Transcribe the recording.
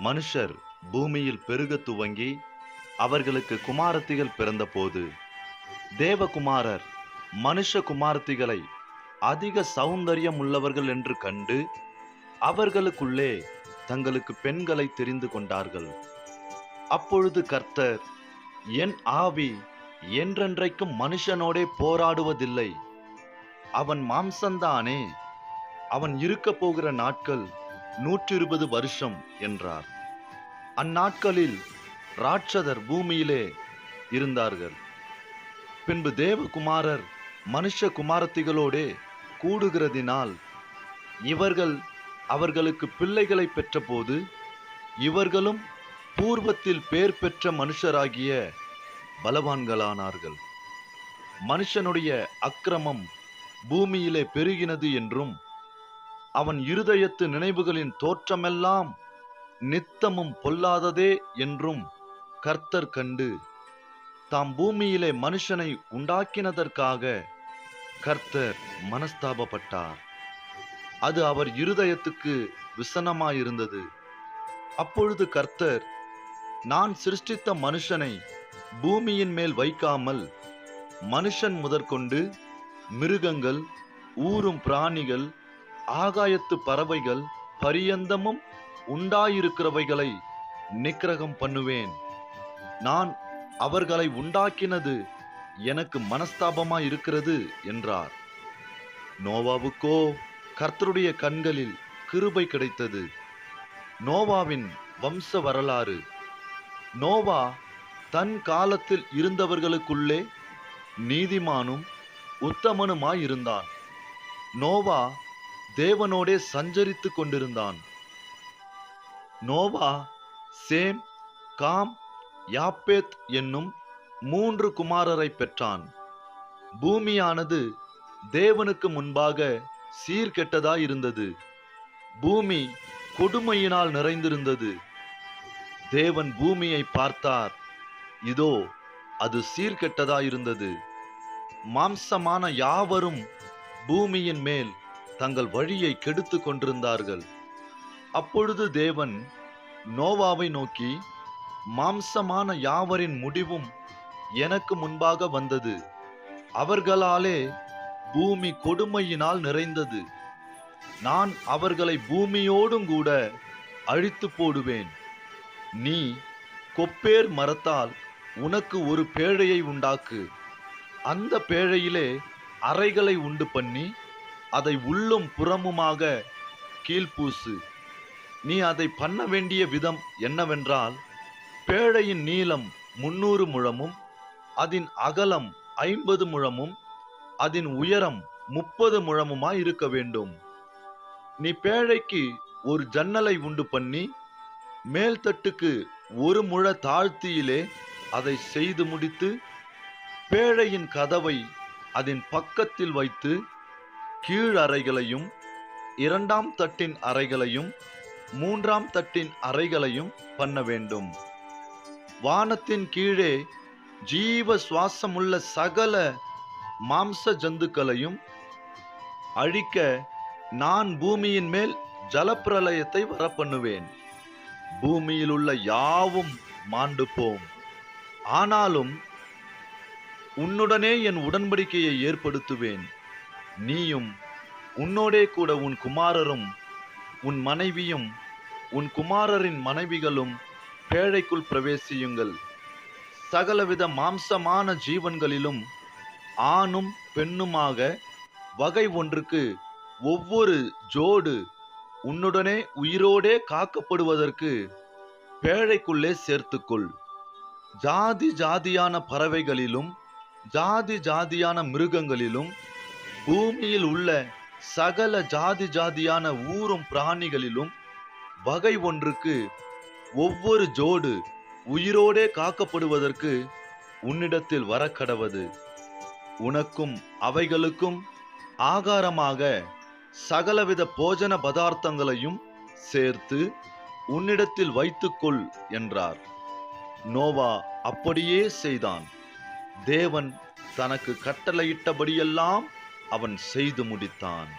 மனுஷர் பூமியில் பெருக துவங்கி அவர்களுக்கு குமாரத்திகள் பிறந்தபோது தேவகுமாரர் மனுஷ குமாரத்திகளை அதிக சௌந்தரியம் உள்ளவர்கள் என்று கண்டு அவர்களுக்குள்ளே தங்களுக்கு பெண்களை தெரிந்து கொண்டார்கள். அப்பொழுது கர்த்தர், என் ஆவி என்றென்றைக்கும் மனுஷனோடே போராடுவதில்லை, அவன் மாம்சந்தானே, அவன் இருக்க போகிற நாட்கள் 120 வருஷம் என்றார். அந்நாட்களில் ராட்சதர் பூமியிலே இருந்தார்கள். பின்பு தேவகுமாரர் மனுஷ குமாரத்திகளோடே கூடுகிறதினால் இவர்கள் அவர்களுக்கு பிள்ளைகளை பெற்றபோது இவர்களும் பூர்வத்தில் பேர் பெற்ற மனுஷராகிய பலவான்களானார்கள். மனுஷனுடைய அக்கிரமம் பூமியிலே பெருகினது என்றும் அவன் இருதயத்து நினைவுகளின் தோற்றமெல்லாம் நித்தமும் பொல்லாததே என்றும் கர்த்தர் கண்டு தாம் பூமியிலே மனுஷனை உண்டாக்கினதற்காக கர்த்தர் மனஸ்தாபப்பட்டார். அது அவர் இருதயத்துக்கு விசனமாயிருந்தது. அப்பொழுது கர்த்தர், நான் சிருஷ்டித்த மனுஷனை பூமியின் மேல் வைக்காமல் மனுஷன் முதற்கொண்டு மிருகங்கள், ஊரும் பிராணிகள், ஆகாயத்து பறவைகள் பரியந்தமும் உண்டாயிருக்கிறவைகளை நிக்கிரகம் பண்ணுவேன். நான் அவர்களை உண்டாக்கினது எனக்கு மனஸ்தாபமாயிருக்கிறது என்றார். நோவாவுக்கோ கர்த்தருடைய கண்களில் கிருபை கிடைத்தது. நோவாவின் வம்ச வரலாறு. நோவா தன் காலத்தில் இருந்தவர்களுக்குள்ளே நீதிமானும் உத்தமனுமாயிருந்தான். நோவா தேவனோடே சஞ்சரித்து கொண்டிருந்தான். நோவா சேம், காம், யாப்பேத் என்னும் 3 குமாரரை பெற்றான். பூமியானது தேவனுக்கு முன்பாக சீர்கெட்டதாயிருந்தது. பூமி கொடுமையினால் நிறைந்திருந்தது. தேவன் பூமியை பார்த்தார், இதோ அது சீர்கெட்டதாயிருந்தது. மாம்சமான யாவரும் பூமியின் மேல் தங்கள் வழியை கெடுத்து கொண்டிருந்தார்கள். அப்பொழுது தேவன் நோவாவை நோக்கி, மாம்சமான யாவரின் முடிவும் எனக்கு முன்பாக வந்தது, அவர்களாலே பூமி கொடுமையினால் நிறைந்தது. நான் அவர்களை பூமியோடும் கூட அழித்து போடுவேன். நீ கொப்பேர் மரத்தால் உனக்கு ஒரு பேழையை உண்டாக்கு. அந்த பேழையிலே அறைகளை உண்டு பண்ணி அதை உள்ளும் புறமுமாக கீழ்பூசு. நீ அதை பண்ண வேண்டிய விதம் என்னவென்றால், பேழையின் நீளம் 300 முழமும் அதன் அகலம் 50 முழமும் அதன் உயரம் 30 முழமுமாய் இருக்க வேண்டும். நீ பேழைக்கு ஒரு ஜன்னலை உண்டு பண்ணி மேல்தட்டுக்கு 1 முழ தாழ்த்தியிலே அதை செய்து முடித்து பேழையின் கதவை அதன் பக்கத்தில் வைத்து கீழ் அறைகளையும் 2ஆம் தட்டின் அறைகளையும் 3ஆம் தட்டின் அறைகளையும் பண்ண வேண்டும். வானத்தின் கீழே ஜீவ சுவாசமுள்ள சகல மாம்ச ஜந்துக்களையும் அழிக்க நான் பூமியின் மேல் ஜலப்பிரளயத்தை வரப்பண்ணுவேன். பூமியில் உள்ள யாவும் மாண்டு போம். ஆனாலும் உன்னுடனே என் உடன்படிக்கையை ஏற்படுத்துவேன். நீயும் உன்னோடே கூட உன் குமாரரும் உன் மனைவியும் உன் குமாரரின் மனைவிகளும் பேழைக்குள் பிரவேசியுங்கள். சகலவித மாம்சமான ஜீவன்களிலும் ஆணும் பெண்ணுமாக வகை ஒன்றுக்கு ஒவ்வொரு ஜோடு உன்னுடனே உயிரோடே காக்கப்படுவதற்கு பேழைக்குள்ளே சேர்த்துக்கொள். ஜாதி ஜாதியான பறவைகளிலும் ஜாதி ஜாதியான மிருகங்களிலும் பூமியில் உள்ள சகல ஜாதி ஜாதியான ஊரும் பிராணிகளிலும் வகை ஒன்றுக்கு ஒவ்வொரு ஜோடு உயிரோடே காக்கப்படுவதற்கு உன்னிடத்தில் வரக்கடவது. உனக்கும் அவைகளுக்கும் ஆகாரமாக சகலவித போஜன பதார்த்தங்களையும் சேர்த்து உன்னிடத்தில் வைத்துக்கொள் என்றார். நோவா அப்படியே செய்தான். தேவன் தனக்கு கட்டளையிட்டபடியெல்லாம் அவன் செய்து முடித்தான்.